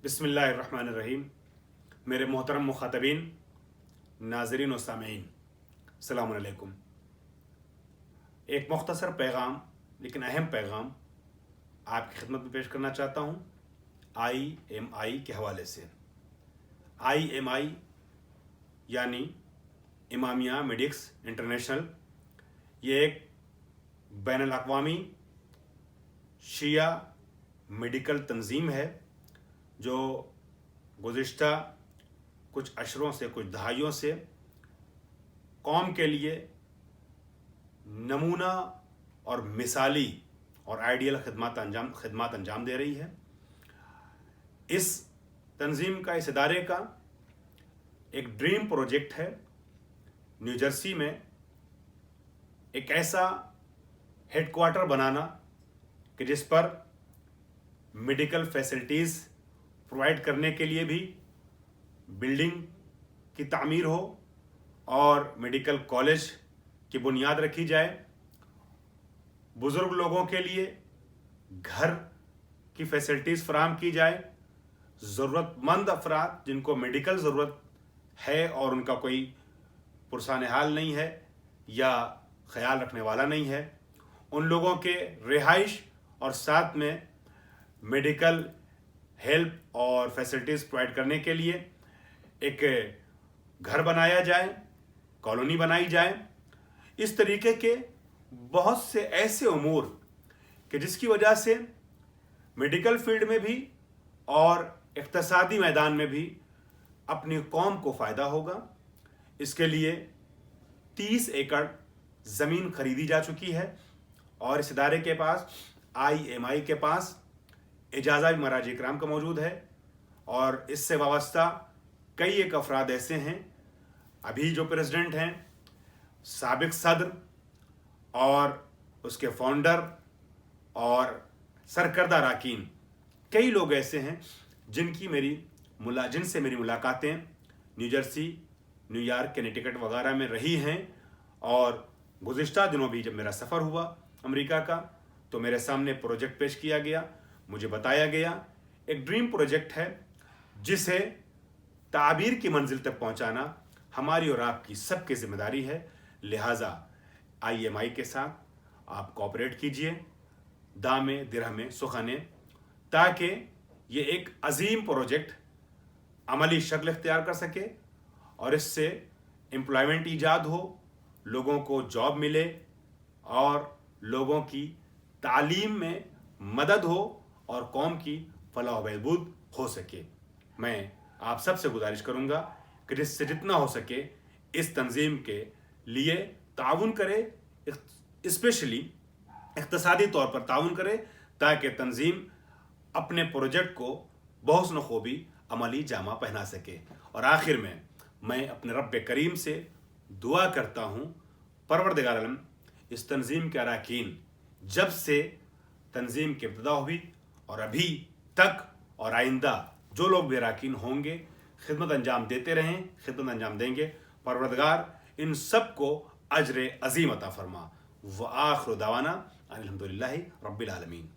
बिस्मिल्लाहिर्रहमानिर्रहीम। मेरे मोहतरम मुखातबीन, नाज़रीन व सामीन, अस्सलामु अलैकुम। एक मुख्तसर पैगाम लेकिन अहम पैगाम आपकी खिदमत में पेश करना चाहता हूँ IMI के हवाले से। IMI यानी इमामिया मेडिक्स इंटरनेशनल, ये एक बैनुल अक़वामी शिया मेडिकल तंजीम है जो गुज़िश्ता कुछ अशरों से, कुछ दहाइयों से कौम के लिए नमूना और मिसाली और आइडियल खिदमत अंजाम दे रही है। इस तंजीम का, इस इदारे का एक ड्रीम प्रोजेक्ट है न्यू जर्सी में एक ऐसा हेडक्वार्टर बनाना कि जिस पर मेडिकल फैसिलिटीज़ प्रोवाइड करने के लिए भी बिल्डिंग की तामीर हो और मेडिकल कॉलेज की बुनियाद रखी जाए। बुज़ुर्ग लोगों के लिए घर की फैसिलिटीज़ फराहम की जाए। ज़रूरतमंद अफराद जिनको मेडिकल ज़रूरत है और उनका कोई पुरसान हाल नहीं है या ख्याल रखने वाला नहीं है, उन लोगों के रिहाइश और साथ में मेडिकल हेल्प और फैसिलिटीज़ प्रोवाइड करने के लिए एक घर बनाया जाए, कॉलोनी बनाई जाए। इस तरीके के बहुत से ऐसे उमूर कि जिसकी वजह से मेडिकल फील्ड में भी और इक़्तिसादी मैदान में भी अपनी कौम को फ़ायदा होगा। इसके लिए 30 एकड़ ज़मीन खरीदी जा चुकी है और इस इदारे के पास, IMI के पास इजाज़ा भी मराज इकराम का मौजूद है और इससे वाबस्ता कई एक अफराद ऐसे हैं। अभी जो प्रेसिडेंट हैं, साबिक सदर और उसके फाउंडर और सरकर्दा अरकान, कई लोग ऐसे हैं जिनसे मेरी मुलाकातें न्यू जर्सी, न्यूयॉर्क, कनेटिकट वगैरह में रही हैं। और गुज़िश्ता दिनों भी जब मेरा सफ़र हुआ अमेरिका का, तो मेरे सामने प्रोजेक्ट पेश किया गया, मुझे बताया गया एक ड्रीम प्रोजेक्ट है जिसे ताबीर की मंजिल तक पहुंचाना हमारी और आपकी सबकी जिम्मेदारी है। लिहाजा IMI के साथ आप कोऑपरेट कीजिए, दामे दिरहमे सुखाने, ताकि ये एक अजीम प्रोजेक्ट अमली शक्ल इख्तियार कर सके और इससे एम्प्लॉयमेंट ईजाद हो, लोगों को जॉब मिले और लोगों की तालीम में मदद हो और कौम की फलाह व बहबूद हो सके। मैं आप सबसे गुजारिश करूंगा कि जिससे जितना हो सके इस तंजीम के लिए ताउन करे, स्पेशली इक़्तिसादी तौर पर ताउन करे, ताकि तंजीम अपने प्रोजेक्ट को बहुस्न खूबी अमली जामा पहना सके। और आखिर में मैं अपने रब करीम से दुआ करता हूँ, परवरदिगार आलम इस तंजीम के अरकान जब से तंजीम की इब्तिदा हुई और अभी तक और आइंदा जो लोग भी अरकान होंगे खिदमत अंजाम देते रहें, खिदमत अंजाम देंगे। परवरदिगार इन सब को अजर अज़ीम अता फरमा। व आखिर दावाना अल्हम्दुलिल्लाहि रब्बिल आलमीन।